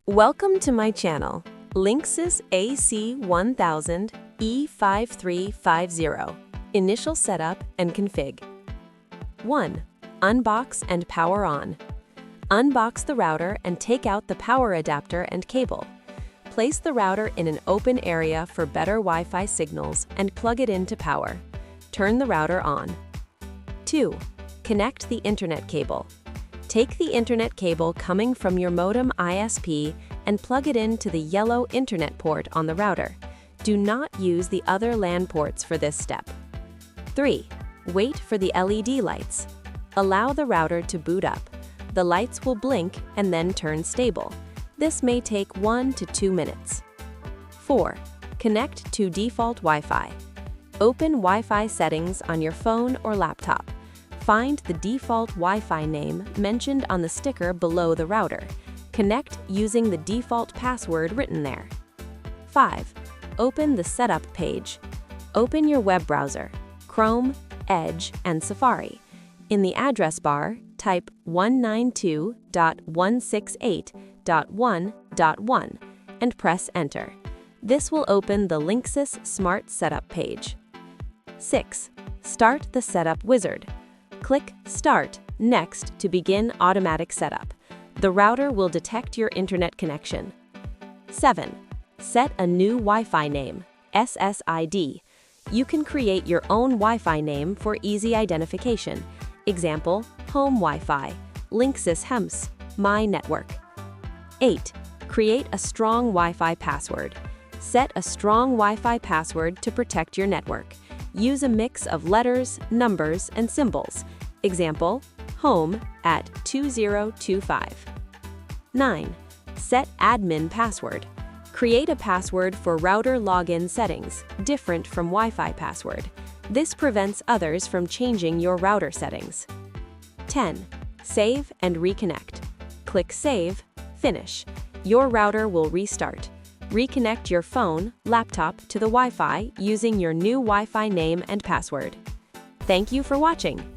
Welcome to my channel, Linksys AC1000 E5350. Initial setup and config. 1. Unbox and power on. Unbox the router and take out the power adapter and cable. Place the router in an open area for better Wi-Fi signals and plug it into power. Turn the router on. 2. Connect the internet cable. Take the internet cable coming from your modem ISP and plug it into the yellow internet port on the router. Do not use the other LAN ports for this step. 3. Wait for the LED lights. Allow the router to boot up. The lights will blink and then turn stable. This may take 1 to 2 minutes. 4. Connect to default Wi-Fi. Open Wi-Fi settings on your phone or laptop. Find the default Wi-Fi name mentioned on the sticker below the router. Connect using the default password written there. 5. Open the setup page. Open your web browser, Chrome, Edge, and Safari. In the address bar, type 192.168.1.1 and press Enter. This will open the Linksys Smart Setup page. 6. Start the setup wizard. Click Start Next to begin automatic setup. The router will detect your internet connection. 7. Set a new Wi-Fi name, SSID. You can create your own Wi-Fi name for easy identification. Example, Home Wi-Fi, Linksys Hems, My Network. 8. Create a strong Wi-Fi password. Set a strong Wi-Fi password to protect your network. Use a mix of letters, numbers, and symbols. Example, home at 2025. 9. Set admin password. Create a password for router login settings, different from Wi-Fi password. This prevents others from changing your router settings. 10. Save and reconnect. Click Save, Finish. Your router will restart. Reconnect your phone, laptop to the Wi-Fi using your new Wi-Fi name and password. Thank you for watching.